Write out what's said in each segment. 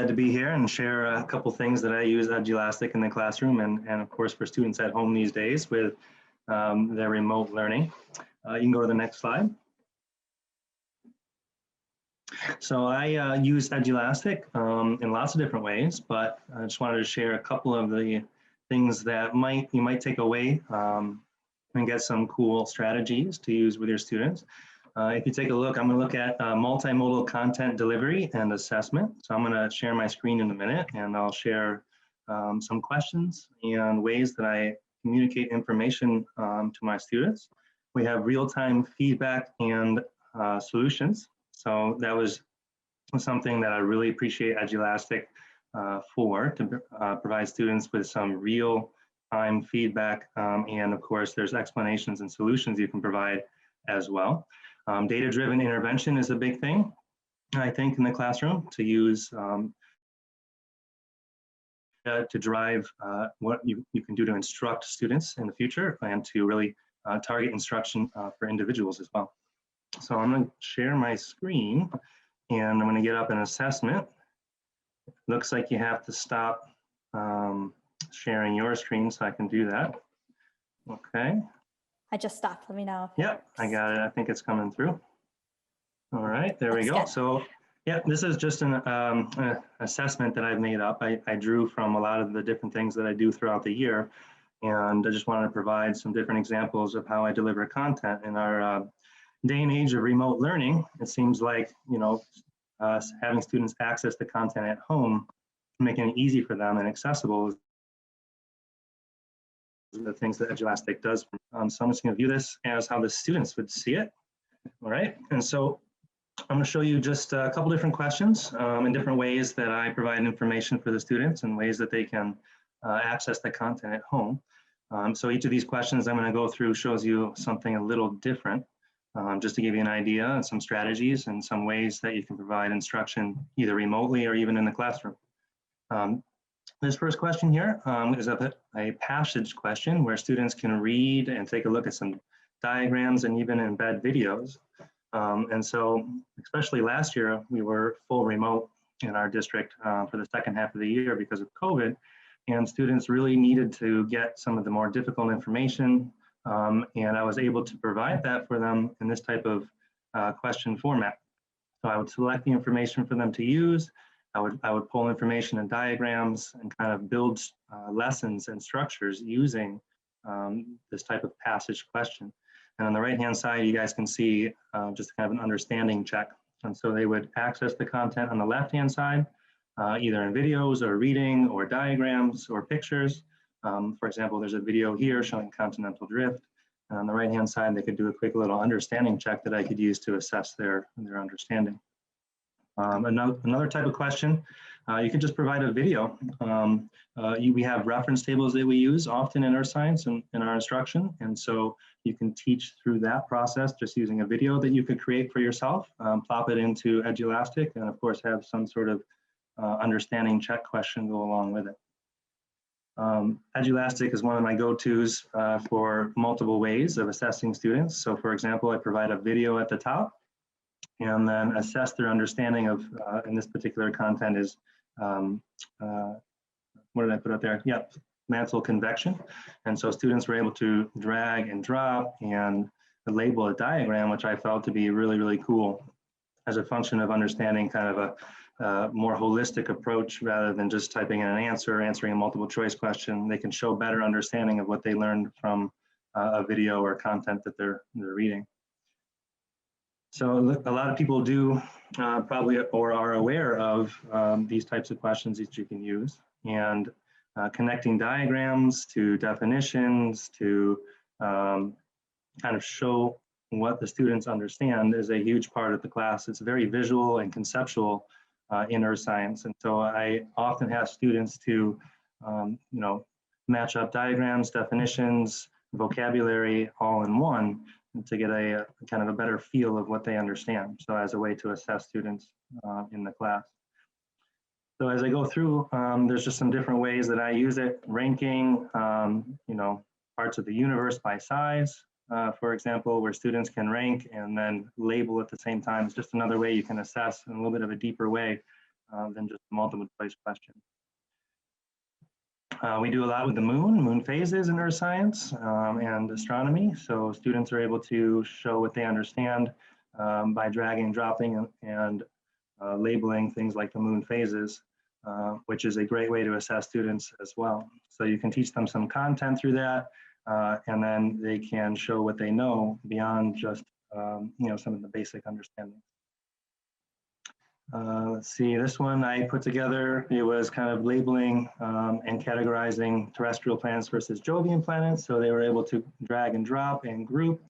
glad to be here and share a couple things that I use Edulastic in the classroom and of course for students at home these days with their remote learning. You can go to the next slide. So I use Edulastic in lots of different ways, but I just wanted to share a couple of the things that you might take away and get some cool strategies to use with your students. If you take a look, I'm going to look at multimodal content delivery and assessment. So I'm going to share my screen in a minute, and I'll share some questions and ways that I communicate information to my students. We have real-time feedback and solutions. So that was something that I really appreciate Edulastic for, to provide students with some real-time feedback. And of course, there's explanations and solutions you can provide as well. Data-driven intervention is a big thing, I think, in the classroom, to use to drive what you can do to instruct students in the future and to really target instruction for individuals as well. So I'm going to share my screen and I'm going to get up an assessment. Looks like you have to stop sharing your screen so I can do that. Okay. I just stopped. Let me know. Yep, I got it. I think it's coming through. All right, there we go. Good. So, yeah, this is just an assessment that I've made up. I drew from a lot of the different things that I do throughout the year, and I just wanted to provide some different examples of how I deliver content in our day and age of remote learning. It seems like, you know, having students access the content at home, making it easy for them and accessible is the things that Edulastic does. So I'm just going to view this as how the students would see it. All right, and so I'm going to show you just a couple different questions in different ways that I provide information for the students and ways that they can access the content at home. So each of these questions I'm going to go through shows you something a little different, just to give you an idea and some strategies and some ways that you can provide instruction either remotely or even in the classroom. This first question here is a passage question where students can read and take a look at some diagrams and even embed videos. And so, especially last year, we were full remote in our district for the second half of the year because of COVID, and students really needed to get some of the more difficult information, and I was able to provide that for them in this type of question format. So I would select the information for them to use. I would pull information and diagrams and kind of build lessons and structures using this type of passage question. And on the right-hand side, you guys can see just kind of an understanding check. And so they would access the content on the left-hand side, either in videos or reading or diagrams or pictures. For example, there's a video here showing continental drift. And on the right-hand side, they could do a quick little understanding check that I could use to assess their understanding. Another type of question, you can just provide a video. We have reference tables that we use often in earth science and in our instruction, and so you can teach through that process just using a video that you could create for yourself, plop it into Edulastic, and of course have some sort of understanding check question go along with it. Edulastic is one of my go-tos for multiple ways of assessing students. So for example, I provide a video at the top, and then assess their understanding of, in this particular content is, what did I put up there? Yep, mantle convection. And so students were able to drag and drop and label a diagram, which I felt to be really, really cool as a function of understanding kind of a more holistic approach rather than just typing in an answer, answering a multiple choice question. They can show better understanding of what they learned from a video or content that they're reading. So a lot of people do probably or are aware of these types of questions that you can use, and connecting diagrams to definitions to kind of show what the students understand is a huge part of the class. It's very visual and conceptual in earth science, and so I often have students to you know, match up diagrams, definitions, vocabulary all in one, to get a kind of a better feel of what they understand. So as a way to assess students in the class. So as I go through, there's just some different ways that I use it. Ranking, you know, parts of the universe by size, for example, where students can rank and then label at the same time. It's just another way you can assess in a little bit of a deeper way than just a multiple choice question. We do a lot with the moon phases in earth science and astronomy. So students are able to show what they understand by dragging, dropping, and labeling things like the moon phases, which is a great way to assess students as well. So you can teach them some content through that, and then they can show what they know beyond just some of the basic understanding. Let's see, this one I put together, it was kind of labeling and categorizing terrestrial planets versus Jovian planets. So they were able to drag and drop and group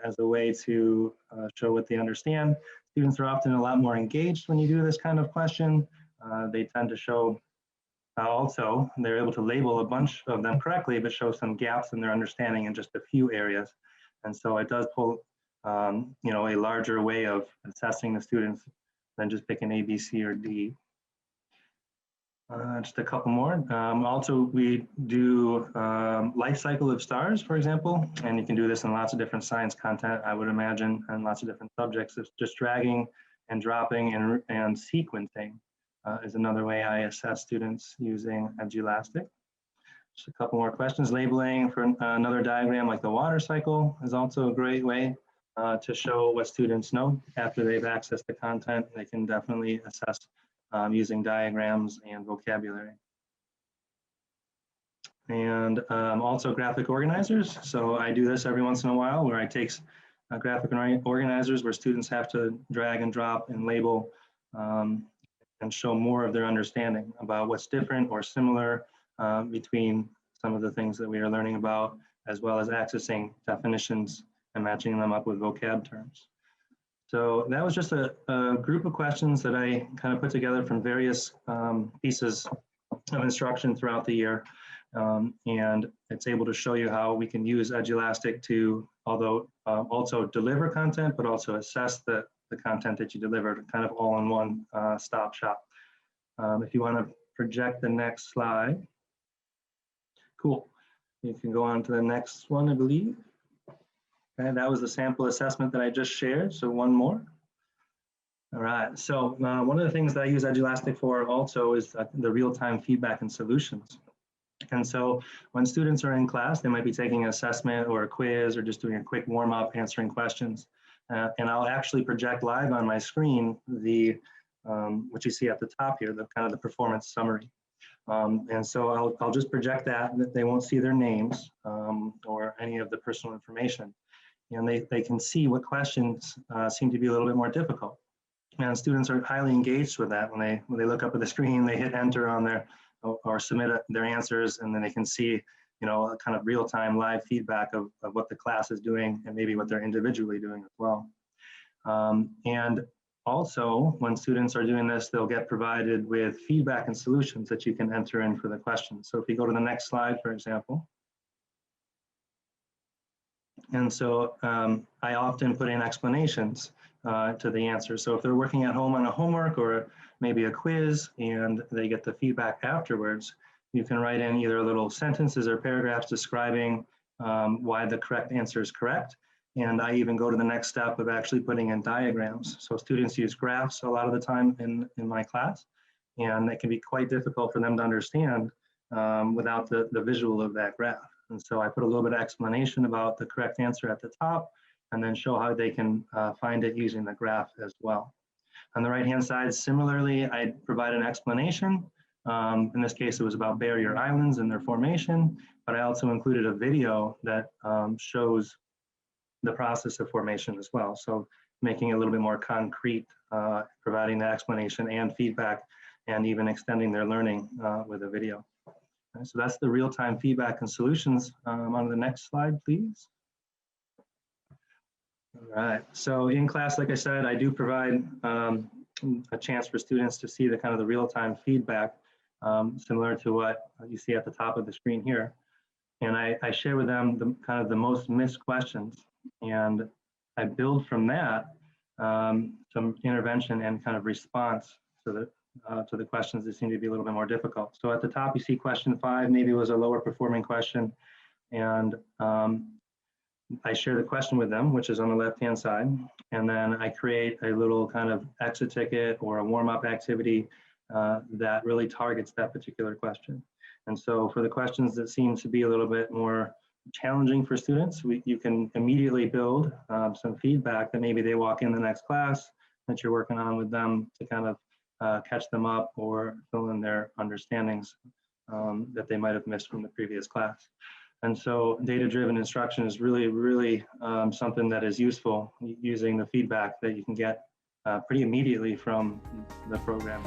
as a way to show what they understand. Students are often a lot more engaged when you do this kind of question. They tend to show also, they're able to label a bunch of them correctly, but show some gaps in their understanding in just a few areas. And so it does pull a larger way of assessing the students than just picking A, B, C, or D. Just a couple more. Also, we do life cycle of stars, for example, and you can do this in lots of different science content, I would imagine, and lots of different subjects. It's just dragging and dropping and sequencing is another way I assess students using Edulastic. Just a couple more questions. Labeling for another diagram like the water cycle is also a great way to show what students know after they've accessed the content. They can definitely assess using diagrams and vocabulary. And also graphic organizers. So I do this every once in a while where I take graphic organizers where students have to drag and drop and label and show more of their understanding about what's different or similar between some of the things that we are learning about, as well as accessing definitions and matching them up with vocab terms. So that was just a group of questions that I kind of put together from various pieces of instruction throughout the year. And it's able to show you how we can use Edulastic to, although also deliver content, but also assess the content that you delivered, kind of all in one stop shop. If you want to project the next slide. Cool. You can go on to the next one, I believe. And that was the sample assessment that I just shared. So one more. All right. So one of the things that I use Edulastic for also is the real-time feedback and solutions. And so when students are in class, they might be taking an assessment or a quiz or just doing a quick warm-up, answering questions. And I'll actually project live on my screen what you see at the top here, the kind of the performance summary. And so I'll just project that they won't see their names or any of the personal information. And they can see what questions seem to be a little bit more difficult. And students are highly engaged with that. When they look up at the screen, they hit enter on their or submit their answers, and then they can see, a kind of real-time live feedback of what the class is doing and maybe what they're individually doing as well. And also, when students are doing this, they'll get provided with feedback and solutions that you can enter in for the questions. So if you go to the next slide, for example. And so I often put in explanations to the answer. So if they're working at home on a homework or maybe a quiz and they get the feedback afterwards, you can write in either little sentences or paragraphs describing why the correct answer is correct. And I even go to the next step of actually putting in diagrams. So students use graphs a lot of the time in my class, and it can be quite difficult for them to understand without the visual of that graph. And so I put a little bit of explanation about the correct answer at the top, and then show how they can find it using the graph as well. On the right-hand side, similarly, I provide an explanation. In this case, it was about barrier islands and their formation, but I also included a video that shows the process of formation as well. So making it a little bit more concrete, providing the explanation and feedback, and even extending their learning with a video. So that's the real-time feedback and solutions. On the next slide, please. All right, so in class, like I said, I do provide a chance for students to see the kind of the real-time feedback, similar to what you see at the top of the screen here. And I share with them the kind of the most missed questions, and I build from that some intervention and kind of response to the questions that seem to be a little bit more difficult. So at the top, you see question 5, maybe it was a lower performing question. And I share the question with them, which is on the left-hand side, and then I create a little kind of exit ticket or a warm-up activity that really targets that particular question. And so for the questions that seem to be a little bit more challenging for students, you can immediately build some feedback that maybe they walk in the next class that you're working on with them to kind of catch them up or fill in their understandings that they might have missed from the previous class. And so data-driven instruction is really something that is useful using the feedback that you can get pretty immediately from the program.